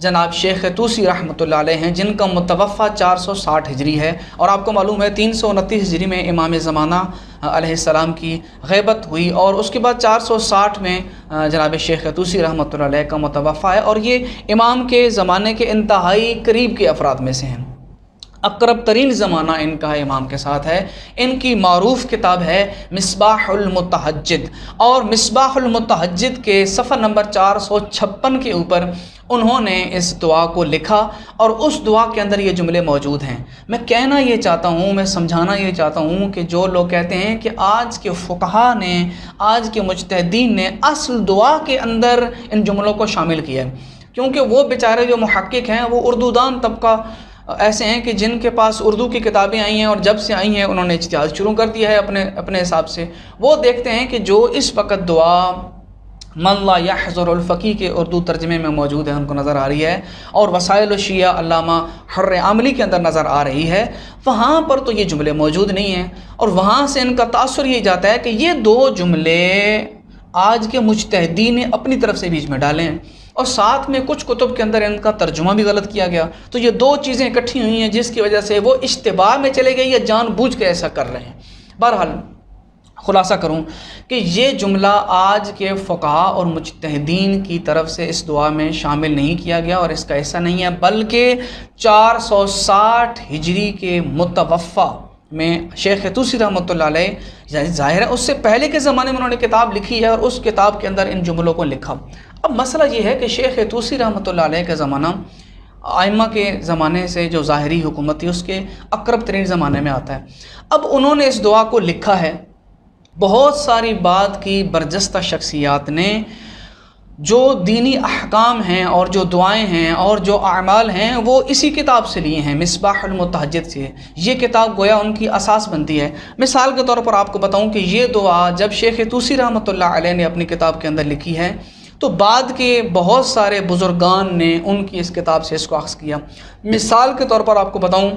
جناب شیخ طوسی رحمۃ اللہ علیہ ہیں، جن کا متوفہ 460 ہجری ہے، اور آپ کو معلوم ہے 329 ہجری میں امام زمانہ علیہ السلام کی غیبت ہوئی، اور اس کے بعد 460 میں جناب شیخ طوسی رحمۃ اللہ علیہ کا متوفہ ہے، اور یہ امام کے زمانے کے انتہائی قریب کے افراد میں سے ہیں، اقرب ترین زمانہ ان کا امام کے ساتھ ہے۔ ان کی معروف کتاب ہے مصباح المتہجد، اور مصباح المتہجد کے صفحہ نمبر 456 کے اوپر انہوں نے اس دعا کو لکھا، اور اس دعا کے اندر یہ جملے موجود ہیں۔ میں کہنا یہ چاہتا ہوں، میں سمجھانا یہ چاہتا ہوں کہ جو لوگ کہتے ہیں کہ آج کے فقہا نے، آج کے مجتہدین نے اصل دعا کے اندر ان جملوں کو شامل کیا ہے، کیونکہ وہ بیچارے جو محقق ہیں وہ اردو دان طبقہ ایسے ہیں کہ جن کے پاس اردو کی کتابیں آئی ہیں، اور جب سے آئی ہیں انہوں نے اجتہاد شروع کر دیا ہے اپنے حساب سے۔ وہ دیکھتے ہیں کہ جو اس وقت دعا من لا یحضر الفقی کے اردو ترجمے میں موجود ہے، ان کو نظر آ رہی ہے، اور وسائل الشیعہ علامہ حر عاملی کے اندر نظر آ رہی ہے، وہاں پر تو یہ جملے موجود نہیں ہیں، اور وہاں سے ان کا تاثر یہ جاتا ہے کہ یہ دو جملے آج کے مجتہدین نے اپنی طرف سے بیچ میں ڈالے ہیں، اور ساتھ میں کچھ کتب کے اندر ان کا ترجمہ بھی غلط کیا گیا۔ تو یہ دو چیزیں اکٹھی ہوئی ہیں جس کی وجہ سے وہ اشتباہ میں چلے گئے یا جان بوجھ کے ایسا کر رہے ہیں۔ بہرحال خلاصہ کروں کہ یہ جملہ آج کے فقہا اور مجتہدین کی طرف سے اس دعا میں شامل نہیں کیا گیا، اور اس کا ایسا نہیں ہے، بلکہ 460 ہجری کے متوفہ میں شیخ طوسی رحمۃ اللہ علیہ، ظاہر ہے اس سے پہلے کے زمانے میں انہوں نے کتاب لکھی ہے، اور اس کتاب کے اندر ان جملوں کو لکھا۔ اب مسئلہ یہ ہے کہ شیخ طوسی رحمۃ اللہ علیہ کا زمانہ ائمہ کے زمانے سے جو ظاہری حکومت تھی اس کے اقرب ترین زمانے میں آتا ہے۔ اب انہوں نے اس دعا کو لکھا ہے، بہت ساری بات کی برجستہ شخصیات نے جو دینی احکام ہیں اور جو دعائیں ہیں اور جو اعمال ہیں وہ اسی کتاب سے لیے ہیں، مصباح المتہجد سے۔ یہ کتاب گویا ان کی اساس بنتی ہے۔ مثال کے طور پر آپ کو بتاؤں کہ یہ دعا جب شیخ طوسی رحمۃ اللہ علیہ نے اپنی کتاب کے اندر لکھی ہے تو بعد کے بہت سارے بزرگان نے ان کی اس کتاب سے اس کو اخذ کیا۔ مثال کے طور پر آپ کو بتاؤں،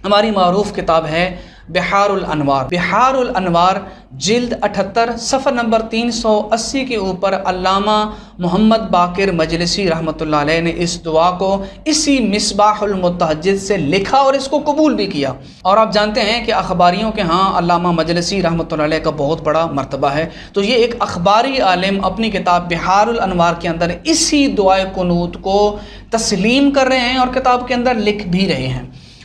ہماری معروف کتاب ہے بحار الانوار۔ بحار الانوار جلد 78 صفحہ نمبر 380 کے اوپر علامہ محمد باقر مجلسی رحمۃ اللہ علیہ نے اس دعا کو اسی مصباح المتہجد سے لکھا اور اس کو قبول بھی کیا۔ اور آپ جانتے ہیں کہ اخباریوں کے ہاں علامہ مجلسی رحمۃ اللہ علیہ کا بہت بڑا مرتبہ ہے، تو یہ ایک اخباری عالم اپنی کتاب بحار الانوار کے اندر اسی دعائے قنوت کو تسلیم کر رہے ہیں اور کتاب کے اندر لکھ بھی رہے ہیں۔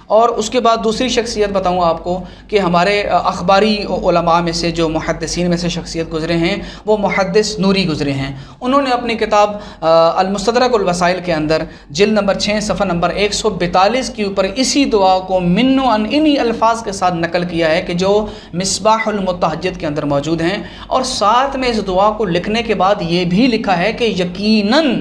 اور اس کے بعد دوسری شخصیت بتاؤں آپ کو کہ ہمارے اخباری علماء میں سے جو محدثین میں سے شخصیت گزرے ہیں وہ محدث نوری گزرے ہیں۔ انہوں نے اپنی کتاب المستدرک الوسائل کے اندر جلد نمبر 6 صفحہ نمبر 142 کے اوپر اسی دعا کو من و انہی الفاظ کے ساتھ نقل کیا ہے کہ جو مصباح المتہجد کے اندر موجود ہیں، اور ساتھ میں اس دعا کو لکھنے کے بعد یہ بھی لکھا ہے کہ یقیناً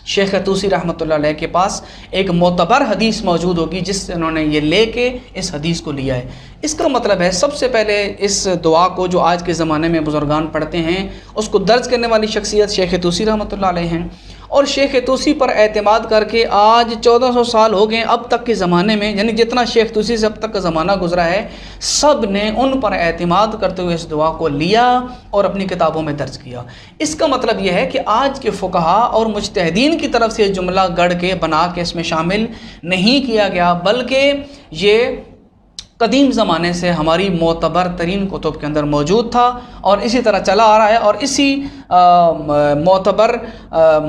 شیخ طوسی رحمۃ اللہ علیہ کے پاس ایک معتبر حدیث موجود ہوگی جس سے انہوں نے یہ لے کے اس حدیث کو لیا ہے۔ اس کا مطلب ہے سب سے پہلے اس دعا کو جو آج کے زمانے میں بزرگان پڑھتے ہیں اس کو درج کرنے والی شخصیت شیخ طوسی رحمۃ اللہ علیہ ہیں، اور شیخ طوسی پر اعتماد کر کے آج 1400 سال ہو گئے اب تک کے زمانے میں، یعنی جتنا شیخ طوسی سے اب تک کا زمانہ گزرا ہے سب نے ان پر اعتماد کرتے ہوئے اس دعا کو لیا اور اپنی کتابوں میں درج کیا۔ اس کا مطلب یہ ہے کہ آج کے فقہا اور مجتہدین کی طرف سے جملہ گڑھ کے بنا کے اس میں شامل نہیں کیا گیا، بلکہ یہ قدیم زمانے سے ہماری معتبر ترین کتب کے اندر موجود تھا اور اسی طرح چلا آ رہا ہے، اور اسی معتبر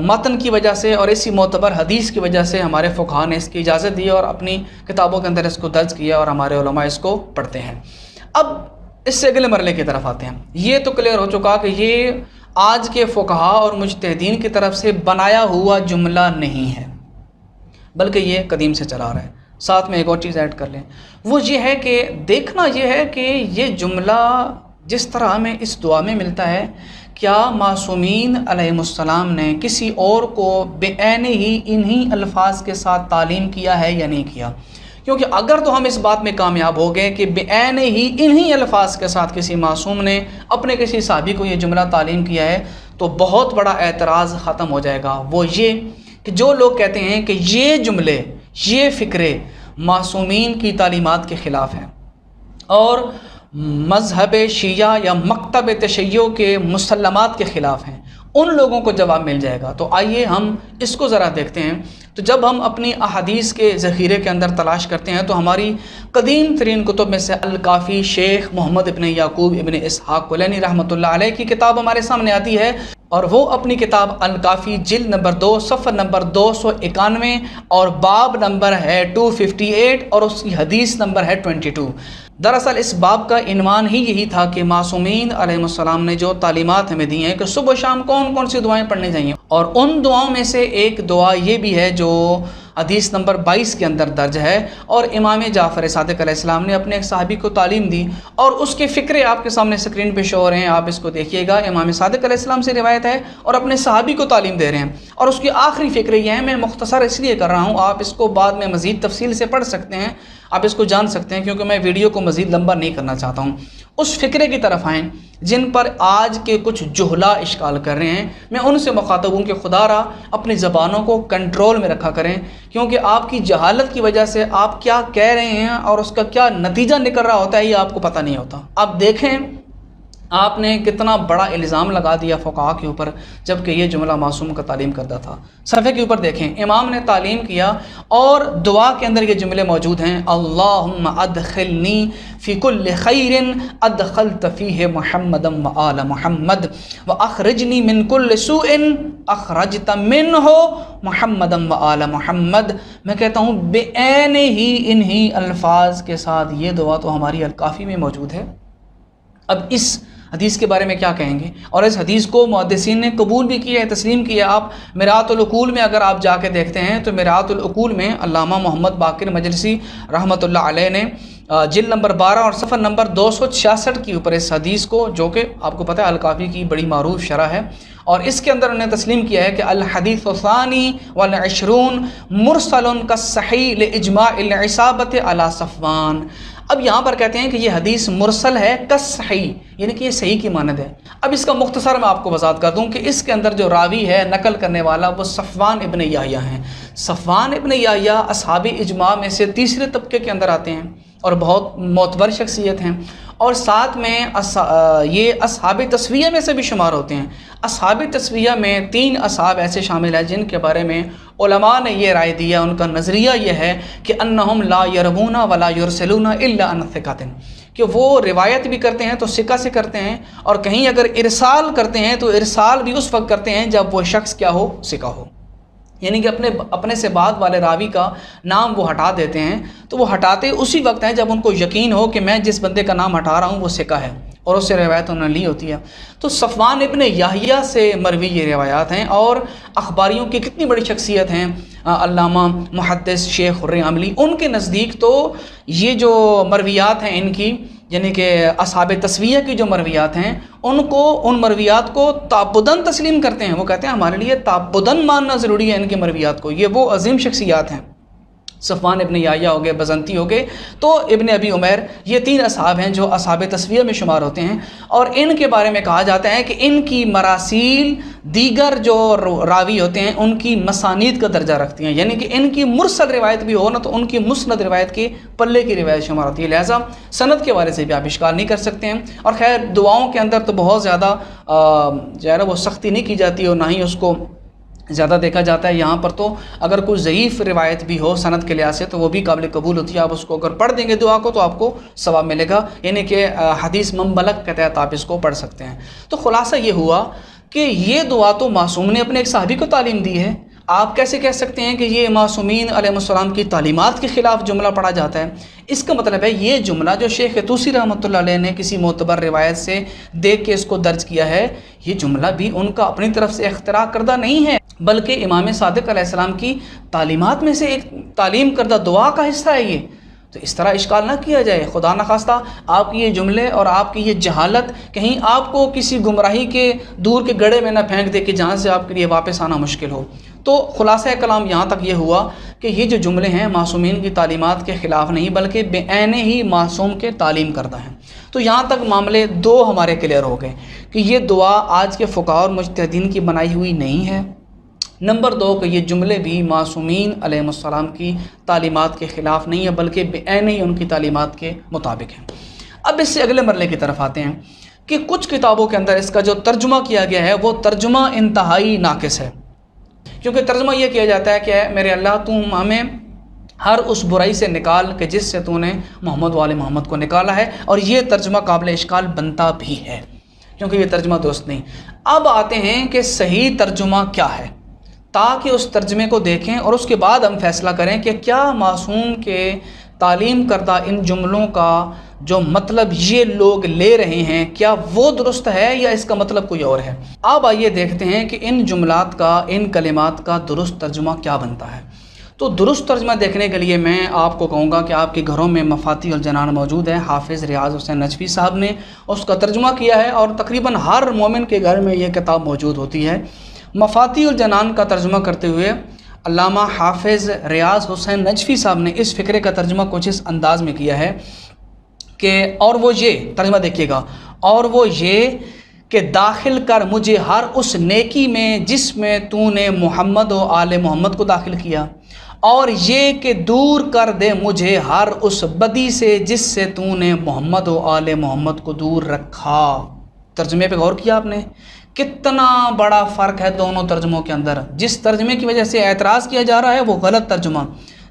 متن کی وجہ سے اور اسی معتبر حدیث کی وجہ سے ہمارے فقہا نے اس کی اجازت دی اور اپنی کتابوں کے اندر اس کو درج کیا اور ہمارے علماء اس کو پڑھتے ہیں۔ اب اس سے اگلے مرحلے کی طرف آتے ہیں۔ یہ تو کلیئر ہو چکا کہ یہ آج کے فقہا اور مجتہدین کی طرف سے بنایا ہوا جملہ نہیں ہے، بلکہ یہ قدیم سے چلا آ رہا ہے۔ ساتھ میں ایک اور چیز ایڈ کر لیں، وہ یہ ہے کہ دیکھنا یہ ہے کہ یہ جملہ جس طرح ہمیں اس دعا میں ملتا ہے، کیا معصومین علیہم السلام نے کسی اور کو بعین ہی انہی الفاظ کے ساتھ تعلیم کیا ہے یا نہیں کیا؟ کیونکہ اگر تو ہم اس بات میں کامیاب ہو گئے کہ بعین ہی انہی الفاظ کے ساتھ کسی معصوم نے اپنے کسی صحابی کو یہ جملہ تعلیم کیا ہے تو بہت بڑا اعتراض ختم ہو جائے گا۔ وہ یہ کہ جو لوگ کہتے ہیں کہ یہ جملے، یہ فکرے معصومین کی تعلیمات کے خلاف ہیں اور مذہب شیعہ یا مکتب تشیع کے مسلمات کے خلاف ہیں، ان لوگوں کو جواب مل جائے گا۔ تو آئیے ہم اس کو ذرا دیکھتے ہیں۔ تو جب ہم اپنی احادیث کے ذخیرے کے اندر تلاش کرتے ہیں تو ہماری قدیم ترین کتب میں سے الکافی شیخ محمد ابن یعقوب ابن اسحاق کلینی رحمۃ اللہ علیہ کی کتاب ہمارے سامنے آتی ہے، اور وہ اپنی کتاب الکافی جلد نمبر 2 صفحہ نمبر 291 اور باب نمبر ہے 258 اور اس کی حدیث نمبر ہے 22۔ دراصل اس باب کا عنوان ہی یہی تھا کہ معصومین علیہ السلام نے جو تعلیمات ہمیں دی ہیں کہ صبح و شام کون کون سی دعائیں پڑھنی چاہیے، اور ان دعاؤں میں سے ایک دعا یہ بھی ہے جو حدیث نمبر 22 کے اندر درج ہے، اور امام جعفر صادق علیہ السلام نے اپنے ایک صحابی کو تعلیم دی، اور اس کے فقرے آپ کے سامنے اسکرین پہ شو ہو رہے ہیں، آپ اس کو دیکھیے گا۔ امام صادق علیہ السلام سے روایت ہے اور اپنے صحابی کو تعلیم دے رہے ہیں، اور اس کی آخری فقرے یہ ہیں، میں مختصر اس لیے کر رہا ہوں، آپ اس کو بعد میں مزید تفصیل سے پڑھ سکتے ہیں، آپ اس کو جان سکتے ہیں، کیونکہ میں ویڈیو کو مزید لمبا نہیں کرنا چاہتا ہوں۔ اس فقرے کی طرف آئیں جن پر آج کے کچھ جہلا اشکال کر رہے ہیں، میں ان سے مخاطب ہوں کہ خدا را اپنی زبانوں کو کنٹرول میں رکھا کریں، کیونکہ آپ کی جہالت کی وجہ سے آپ کیا کہہ رہے ہیں اور اس کا کیا نتیجہ نکل رہا ہوتا ہے یہ آپ کو پتہ نہیں ہوتا۔ اب دیکھیں آپ نے کتنا بڑا الزام لگا دیا فقہا کے اوپر، جبکہ یہ جملہ معصوم کا تعلیم کردہ تھا۔ صفحے کے اوپر دیکھیں، امام نے تعلیم کیا اور دعا کے اندر یہ جملے موجود ہیں، اللہم ادخلنی فی کل خیر ادخلت فیہ محمدا وآل محمد واخرجنی من کل سوء اخرجت منہ محمدا وآل محمد۔ میں کہتا ہوں بعین ہی انہی الفاظ کے ساتھ یہ دعا تو ہماری الکافی میں موجود ہے۔ اب اس حدیث کے بارے میں کیا کہیں گے؟ اور اس حدیث کو محدثین نے قبول بھی کیا ہے، تسلیم کیا۔ آپ مرآۃ العقول میں اگر آپ جا کے دیکھتے ہیں تو مرآۃ العقول میں علامہ محمد باقر مجلسی رحمۃ اللہ علیہ نے جلد نمبر 12 اور صفحہ نمبر 266 کے اوپر اس حدیث کو، جو کہ آپ کو پتہ ہے الکافی کی بڑی معروف شرح ہے، اور اس کے اندر انہوں نے تسلیم کیا ہے کہ الحدیث الثانی والعشرون مرسل کالصحیح لاجماع العصابۃ علی صفوان۔ اب یہاں پر کہتے ہیں کہ یہ حدیث مرسل ہے کالصحیح، یعنی کہ یہ صحیح کی مانند ہے۔ اب اس کا مختصر میں آپ کو وضاحت کر دوں کہ اس کے اندر جو راوی ہے، نقل کرنے والا، وہ صفوان ابن یحییٰ ہیں۔ صفوان ابن یحییٰ اصحاب اجماع میں سے تیسرے طبقے کے اندر آتے ہیں اور بہت معتبر شخصیت ہیں، اور ساتھ میں یہ اصحاب تسویہ میں سے بھی شمار ہوتے ہیں۔ اصحاب تسویہ میں 3 اصحاب ایسے شامل ہیں جن کے بارے میں علماء نے یہ رائے دیا، ان کا نظریہ یہ ہے کہ انہم لا یروون ولا یرسلون الا عن ثقۃ، کہ وہ روایت بھی کرتے ہیں تو ثقہ سے کرتے ہیں، اور کہیں اگر ارسال کرتے ہیں تو ارسال بھی اس وقت کرتے ہیں جب وہ شخص کیا ہو، ثقہ ہو، یعنی کہ اپنے سے بعد والے راوی کا نام وہ ہٹا دیتے ہیں، تو وہ ہٹاتے اسی وقت ہیں جب ان کو یقین ہو کہ میں جس بندے کا نام ہٹا رہا ہوں وہ ثقہ ہے، اور اس سے روایت انہوں نے لی ہوتی ہے۔ تو صفوان ابن یحییٰ سے مروی یہ روایات ہیں، اور اخباریوں کی کتنی بڑی شخصیت ہیں علامہ محدث شیخ عاملی، ان کے نزدیک تو یہ جو مرویات ہیں ان کی، یعنی کہ اصحاب تسویہ کی جو مرویات ہیں، ان مرویات کو تعبداً تسلیم کرتے ہیں۔ وہ کہتے ہیں ہمارے لیے تعبداً ماننا ضروری ہے ان کی مرویات کو، یہ وہ عظیم شخصیات ہیں۔ صفوان ابن یحییٰ ہو گئے، بزنتی ہو گئے، تو ابن ابی عمیر، یہ 3 اصحاب ہیں جو اصحاب تسویہ میں شمار ہوتے ہیں، اور ان کے بارے میں کہا جاتا ہے کہ ان کی مراسیل دیگر جو راوی ہوتے ہیں ان کی مسانید کا درجہ رکھتی ہیں، یعنی کہ ان کی مرسل روایت بھی ہو نا تو ان کی مسند روایت کے پلے کی روایت شمار ہوتی ہے، لہٰذا سند کے حوالے سے بھی آپ اشکال نہیں کر سکتے ہیں۔ اور خیر دعاؤں کے اندر تو بہت زیادہ جو ہے نا وہ سختی نہیں کی جاتی اور نہ ہی اس کو زیادہ دیکھا جاتا ہے۔ یہاں پر تو اگر کوئی ضعیف روایت بھی ہو سند کے لحاظ سے تو وہ بھی قابل قبول ہوتی ہے، آپ اس کو اگر پڑھ دیں گے دعا کو تو آپ کو ثواب ملے گا، یعنی کہ حدیث منبلغ کے تحت آپ اس کو پڑھ سکتے ہیں۔ تو خلاصہ یہ ہوا کہ یہ دعا تو معصوم نے اپنے ایک صحابی کو تعلیم دی ہے، آپ کیسے کہہ سکتے ہیں کہ یہ معصومین علیہ السلام کی تعلیمات کے خلاف جملہ پڑھا جاتا ہے؟ اس کا مطلب ہے یہ جملہ جو شیخ طوسی رحمۃ اللہ علیہ نے کسی معتبر روایت سے دیکھ کے اس کو درج کیا ہے، یہ جملہ بھی ان کا اپنی طرف سے اختراع کردہ نہیں ہے، بلکہ امام صادق علیہ السلام کی تعلیمات میں سے ایک تعلیم کردہ دعا کا حصہ ہے یہ۔ تو اس طرح اشکال نہ کیا جائے، خدا نخواستہ آپ کی یہ جملے اور آپ کی یہ جہالت کہیں آپ کو کسی گمراہی کے دور کے گڑھے میں نہ پھینک دے کہ جہاں سے آپ کے لیے واپس آنا مشکل ہو۔ تو خلاصہ کلام یہاں تک یہ ہوا کہ یہ جو جملے ہیں معصومین کی تعلیمات کے خلاف نہیں بلکہ بعین ہی معصوم کے تعلیم کردہ ہیں۔ تو یہاں تک معاملے 2 ہمارے کلیئر ہو گئے کہ یہ دعا آج کے فقہاء اور مجتہدین کی بنائی ہوئی نہیں ہے۔ نمبر 2 کہ یہ جملے بھی معصومین علیہ السلام کی تعلیمات کے خلاف نہیں ہے بلکہ بعین ہی ان کی تعلیمات کے مطابق ہیں۔ اب اس سے اگلے مرحلے کی طرف آتے ہیں کہ کچھ کتابوں کے اندر اس کا جو ترجمہ کیا گیا ہے وہ ترجمہ انتہائی ناقص ہے، کیونکہ ترجمہ یہ کیا جاتا ہے کہ اے میرے اللہ تم ہمیں ہر اس برائی سے نکال کہ جس سے تو نے محمد و آل محمد کو نکالا ہے، اور یہ ترجمہ قابل اشکال بنتا بھی ہے کیونکہ یہ ترجمہ درست نہیں۔ اب آتے ہیں کہ صحیح ترجمہ کیا ہے، تاکہ اس ترجمے کو دیکھیں اور اس کے بعد ہم فیصلہ کریں کہ کیا معصوم کے تعلیم کردہ ان جملوں کا جو مطلب یہ لوگ لے رہے ہیں کیا وہ درست ہے یا اس کا مطلب کوئی اور ہے۔ اب آئیے دیکھتے ہیں کہ ان جملات کا، ان کلمات کا درست ترجمہ کیا بنتا ہے۔ تو درست ترجمہ دیکھنے کے لیے میں آپ کو کہوں گا کہ آپ کے گھروں میں مفاتیح الجنان موجود ہے، حافظ ریاض حسین نجفی صاحب نے اس کا ترجمہ کیا ہے، اور تقریباً ہر مومن کے گھر میں یہ کتاب موجود ہوتی ہے۔ مفاتیح الجنان کا ترجمہ کرتے ہوئے علامہ حافظ ریاض حسین نجفی صاحب نے اس فقرے کا ترجمہ کچھ اس انداز میں کیا ہے کہ اور وہ یہ ترجمہ دیکھیے گا، اور وہ یہ کہ داخل کر مجھے ہر اس نیکی میں جس میں تو نے محمد و آل محمد کو داخل کیا، اور یہ کہ دور کر دے مجھے ہر اس بدی سے جس سے تو نے محمد و آل محمد کو دور رکھا۔ ترجمے پہ غور کیا آپ نے؟ کتنا بڑا فرق ہے دونوں ترجموں کے اندر۔ جس ترجمے کی وجہ سے اعتراض کیا جا رہا ہے وہ غلط ترجمہ،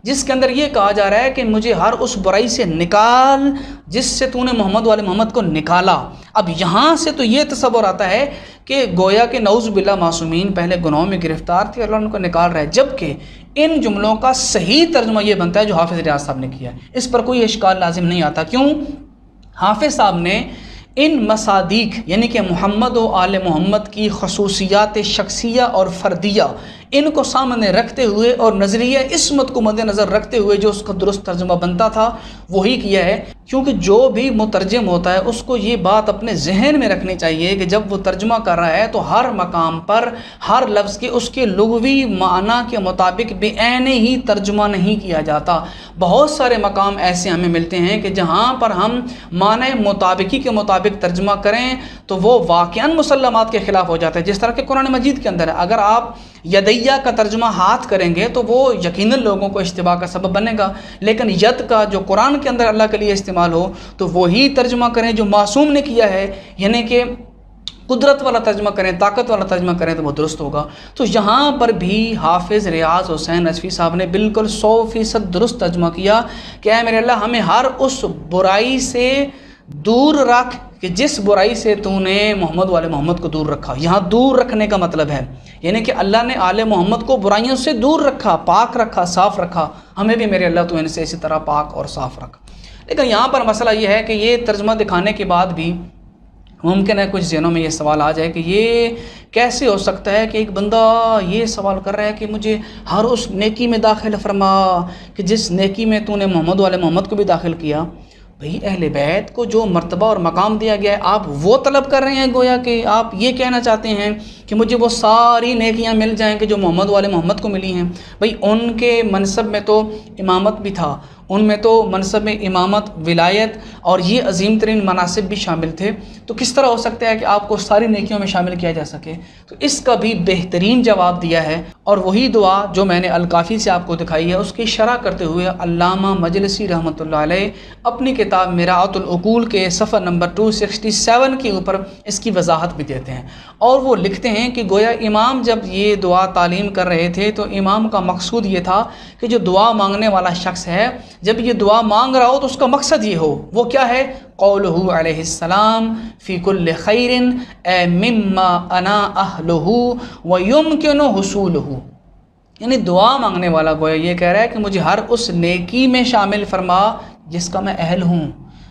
جس کے اندر یہ کہا جا رہا ہے کہ مجھے ہر اس برائی سے نکال جس سے تو نے محمد والے محمد کو نکالا۔ اب یہاں سے تو یہ تصور آتا ہے کہ گویا کہ نعوذ باللہ معصومین پہلے گناہوں میں گرفتار تھے، اللہ ان کو نکال رہا ہے، جبکہ ان جملوں کا صحیح ترجمہ یہ بنتا ہے جو حافظ ریاض صاحب نے کیا ہے۔ اس پر کوئی اشکال لازم نہیں آتا۔ کیوں؟ حافظ صاحب نے ان مصادیق یعنی کہ محمد و آل محمد کی خصوصیات شخصیہ اور فردیہ ان کو سامنے رکھتے ہوئے اور نظریہ عصمت کو مد نظر رکھتے ہوئے جو اس کا درست ترجمہ بنتا تھا وہی کیا ہے، کیونکہ جو بھی مترجم ہوتا ہے اس کو یہ بات اپنے ذہن میں رکھنی چاہیے کہ جب وہ ترجمہ کر رہا ہے تو ہر مقام پر ہر لفظ کے اس کے لغوی معنی کے مطابق بعین ہی ترجمہ نہیں کیا جاتا۔ بہت سارے مقام ایسے ہمیں ملتے ہیں کہ جہاں پر ہم معنی مطابقی کے مطابق ترجمہ کریں تو وہ واقعاً مسلمات کے خلاف ہو جاتا ہے، جس طرح کہ قرآن مجید کے اندر ہے۔ اگر آپ یدیہ کا ترجمہ ہاتھ کریں گے تو وہ یقیناً لوگوں کو اشتباہ کا سبب بنے گا، لیکن ید کا جو قرآن کے اندر اللہ کے لیے استعمال ہو تو وہی ترجمہ کریں جو معصوم نے کیا ہے، یعنی کہ قدرت والا ترجمہ کریں، طاقت والا ترجمہ کریں تو وہ درست ہوگا۔ تو یہاں پر بھی حافظ ریاض حسین نجفی صاحب نے بالکل 100% درست ترجمہ کیا کہ اے میرے اللہ ہمیں ہر اس برائی سے دور رکھ کہ جس برائی سے تو نے محمد والے محمد کو دور رکھا۔ یہاں دور رکھنے کا مطلب ہے یعنی کہ اللہ نے آل محمد کو برائیوں سے دور رکھا، پاک رکھا، صاف رکھا، ہمیں بھی میرے اللہ تو ان سے اسی طرح پاک اور صاف رکھا۔ لیکن یہاں پر مسئلہ یہ ہے کہ یہ ترجمہ دکھانے کے بعد بھی ممکن ہے کچھ ذہنوں میں یہ سوال آ جائے کہ یہ کیسے ہو سکتا ہے کہ ایک بندہ یہ سوال کر رہا ہے کہ مجھے ہر اس نیکی میں داخل فرما کہ جس نیکی میں تو نے محمد والے محمد کو بھی داخل کیا۔ بھئی اہل بیت کو جو مرتبہ اور مقام دیا گیا ہے آپ وہ طلب کر رہے ہیں، گویا کہ آپ یہ کہنا چاہتے ہیں کہ مجھے وہ ساری نیکیاں مل جائیں کہ جو محمد والے محمد کو ملی ہیں۔ بھئی ان کے منصب میں تو امامت بھی تھا، ان میں تو منصب میں امامت، ولایت اور یہ عظیم ترین مناصب بھی شامل تھے، تو کس طرح ہو سکتا ہے کہ آپ کو ساری نیکیوں میں شامل کیا جا سکے؟ تو اس کا بھی بہترین جواب دیا ہے، اور وہی دعا جو میں نے الکافی سے آپ کو دکھائی ہے اس کی شرح کرتے ہوئے علامہ مجلسی رحمۃ اللہ علیہ اپنی کتاب میراۃ العقول کے صفحہ نمبر 267 کے اوپر اس کی وضاحت بھی دیتے ہیں، اور وہ لکھتے ہیں کہ گویا امام جب یہ دعا تعلیم کر رہے تھے تو امام کا مقصود یہ تھا کہ جو دعا مانگنے والا شخص ہے جب یہ دعا مانگ رہا ہو تو اس کا مقصد یہ ہو، وہ کیا ہے؟ قولہ علیہ السلام فی کل خیر اے مما انا اہلہ ویمکن حصولہ، یعنی دعا مانگنے والا گویا یہ کہہ رہا ہے کہ مجھے ہر اس نیکی میں شامل فرما جس کا میں اہل ہوں،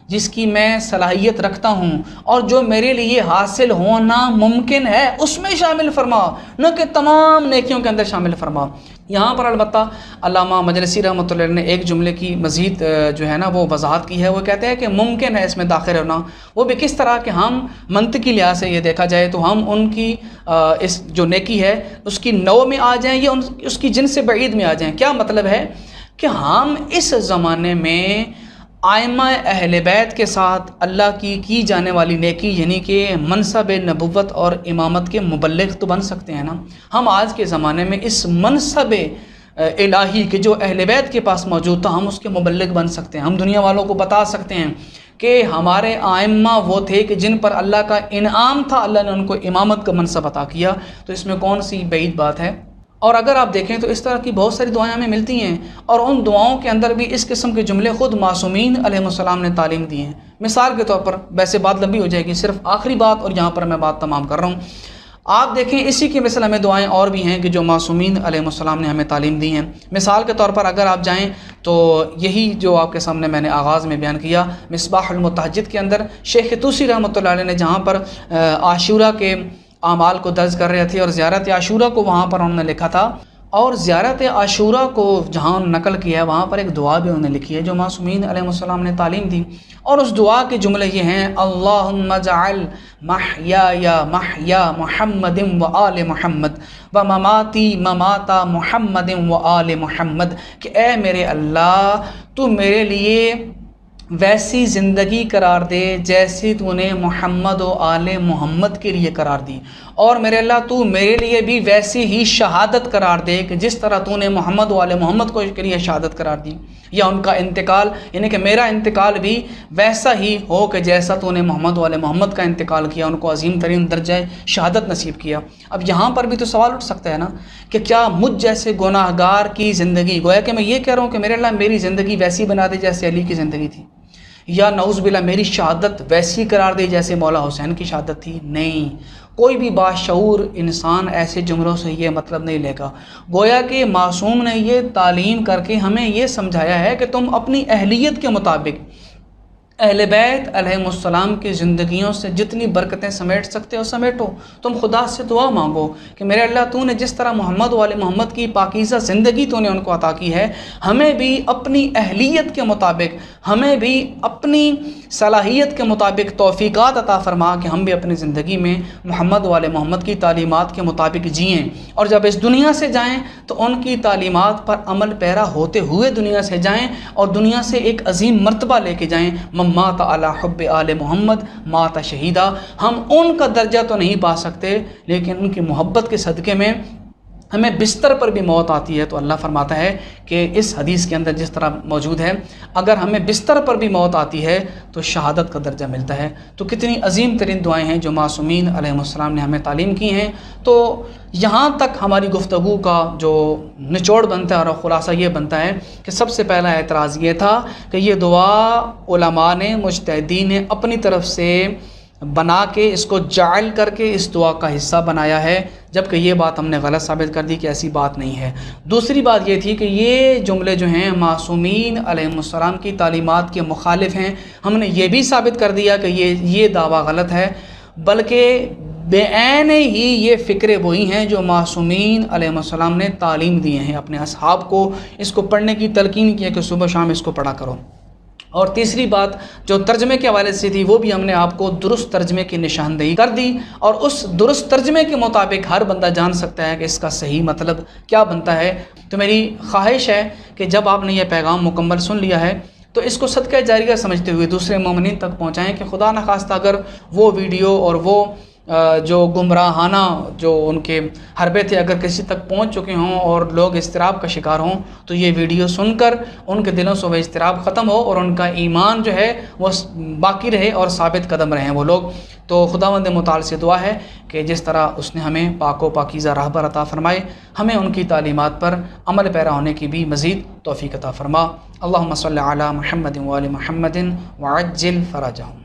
جس کی میں صلاحیت رکھتا ہوں، اور جو میرے لیے حاصل ہونا ممکن ہے اس میں شامل فرما، نہ کہ تمام نیکیوں کے اندر شامل فرما۔ یہاں پر البتہ علامہ مجلسی رحمۃ اللہ علیہ نے ایک جملے کی مزید جو ہے نا وہ وضاحت کی ہے، وہ کہتے ہیں کہ ممکن ہے اس میں داخل ہونا، وہ بھی کس طرح کہ ہم منطقی لحاظ سے یہ دیکھا جائے تو ہم ان کی اس جو نیکی ہے اس کی نوع میں آ جائیں یا اس کی جنس سے بعید میں آ جائیں۔ کیا مطلب ہے کہ ہم اس زمانے میں ائمہ اہل بیت کے ساتھ اللہ کی جانے والی نیکی یعنی کہ منصب نبوت اور امامت کے مبلغ تو بن سکتے ہیں نا۔ ہم آج کے زمانے میں اس منصب الہی کے جو اہل بیت کے پاس موجود تھا ہم اس کے مبلغ بن سکتے ہیں، ہم دنیا والوں کو بتا سکتے ہیں کہ ہمارے آئمہ وہ تھے کہ جن پر اللہ کا انعام تھا، اللہ نے ان کو امامت کا منصب عطا کیا، تو اس میں کون سی بعید بات ہے؟ اور اگر آپ دیکھیں تو اس طرح کی بہت ساری دعائیں ہمیں ملتی ہیں، اور ان دعاؤں کے اندر بھی اس قسم کے جملے خود معصومین علیہ السلام نے تعلیم دی ہیں۔ مثال کے طور پر، ویسے بات لمبی ہو جائے گی، صرف آخری بات اور یہاں پر میں بات تمام کر رہا ہوں۔ آپ دیکھیں اسی کی مثل ہمیں دعائیں اور بھی ہیں کہ جو معصومین علیہ السلام نے ہمیں تعلیم دی ہیں۔ مثال کے طور پر اگر آپ جائیں تو یہی جو آپ کے سامنے میں نے آغاز میں بیان کیا، مصباح المتہجد کے اندر شیخ طوسی رحمۃ اللہ علیہ نے جہاں پر عاشورہ کے اعمال کو درج کر رہے تھے اور زیارت عاشورہ کو وہاں پر انہوں نے لکھا تھا، اور زیارت عاشورہ کو جہاں نقل کیا ہے وہاں پر ایک دعا بھی انہوں نے لکھی ہے جو معصومین علیہ السلام نے تعلیم دی، اور اس دعا کے جملے یہ ہیں: اللہم اجعل محیایا محیا محمد و آل محمد و مماتی مماتا محمد و آل محمد، کہ اے میرے اللہ تو میرے لیے ویسی زندگی قرار دے جیسی تو نے محمد و آل محمد کے لیے قرار دی، اور میرے اللہ تو میرے لیے بھی ویسی ہی شہادت قرار دے کہ جس طرح تو نے محمد و آل محمد کو کے لیے شہادت قرار دی، یا ان کا انتقال، یعنی کہ میرا انتقال بھی ویسا ہی ہو کہ جیسا تو نے محمد و آل محمد کا انتقال کیا، ان کو عظیم ترین درجہ شہادت نصیب کیا۔ اب یہاں پر بھی تو سوال اٹھ سکتا ہے نا کہ کیا مجھ جیسے گناہ گار کی زندگی، گویا کہ میں یہ کہہ رہا ہوں کہ میرے اللہ میری زندگی ویسی بنا دے جیسے علی کی زندگی تھی، یا نعوذ باللہ میری شہادت ویسی قرار دے جیسے مولا حسین کی شہادت تھی؟ نہیں، کوئی بھی باشعور انسان ایسے جملوں سے یہ مطلب نہیں لے گا۔ گویا کہ معصوم نے یہ تعلیم کر کے ہمیں یہ سمجھایا ہے کہ تم اپنی اہلیت کے مطابق اہل بیت علیہ السلام کی زندگیوں سے جتنی برکتیں سمیٹ سکتے ہو سمیٹو، تم خدا سے دعا مانگو کہ میرے اللہ تو نے جس طرح محمد و آل محمد کی پاکیزہ زندگی تو نے ان کو عطا کی ہے، ہمیں بھی اپنی اہلیت کے مطابق، ہمیں بھی اپنی صلاحیت کے مطابق توفیقات عطا فرما کہ ہم بھی اپنی زندگی میں محمد و آل محمد کی تعلیمات کے مطابق جئیں، اور جب اس دنیا سے جائیں تو ان کی تعلیمات پر عمل پیرا ہوتے ہوئے دنیا سے جائیں، اور دنیا سے ایک عظیم مرتبہ لے کے جائیں۔ مات علی حب آل محمد مات شہیدہ، ہم ان کا درجہ تو نہیں پا سکتے لیکن ان کی محبت کے صدقے میں ہمیں بستر پر بھی موت آتی ہے، تو اللہ فرماتا ہے کہ اس حدیث کے اندر جس طرح موجود ہے، اگر ہمیں بستر پر بھی موت آتی ہے تو شہادت کا درجہ ملتا ہے۔ تو کتنی عظیم ترین دعائیں ہیں جو معصومین علیہ السلام نے ہمیں تعلیم کی ہیں۔ تو یہاں تک ہماری گفتگو کا جو نچوڑ بنتا ہے اور خلاصہ یہ بنتا ہے کہ سب سے پہلا اعتراض یہ تھا کہ یہ دعا علماء نے، مجتہدین نے اپنی طرف سے بنا کے اس کو جعل کر کے اس دعا کا حصہ بنایا ہے، جبکہ یہ بات ہم نے غلط ثابت کر دی کہ ایسی بات نہیں ہے۔ دوسری بات یہ تھی کہ یہ جملے جو ہیں معصومین علیہ السلام کی تعلیمات کے مخالف ہیں، ہم نے یہ بھی ثابت کر دیا کہ یہ دعویٰ غلط ہے، بلکہ بے عین ہی یہ فکرے وہی ہیں جو معصومین علیہ السلام نے تعلیم دیے ہیں اپنے اصحاب کو، اس کو پڑھنے کی تلقین کی ہے کہ صبح شام اس کو پڑھا کرو۔ اور تیسری بات جو ترجمے کے حوالے سے تھی وہ بھی ہم نے آپ کو درست ترجمے کی نشاندہی کر دی، اور اس درست ترجمے کے مطابق ہر بندہ جان سکتا ہے کہ اس کا صحیح مطلب کیا بنتا ہے۔ تو میری خواہش ہے کہ جب آپ نے یہ پیغام مکمل سن لیا ہے تو اس کو صدقہ جاریہ سمجھتے ہوئے دوسرے مومنین تک پہنچائیں کہ خدا نخواستہ اگر وہ ویڈیو اور وہ جو گمراہانہ جو ان کے حربے تھے اگر کسی تک پہنچ چکے ہوں اور لوگ اضطراب کا شکار ہوں، تو یہ ویڈیو سن کر ان کے دلوں سے وہ اضطراب ختم ہو اور ان کا ایمان جو ہے وہ باقی رہے اور ثابت قدم رہیں وہ لوگ۔ تو خداوند متعال سے دعا ہے کہ جس طرح اس نے ہمیں پاک و پاکیزہ راہبر عطا فرمائے، ہمیں ان کی تعلیمات پر عمل پیرا ہونے کی بھی مزید توفیق عطا فرما۔ اللہم صلی علی محمد و آل محمد وعجل فرجہم۔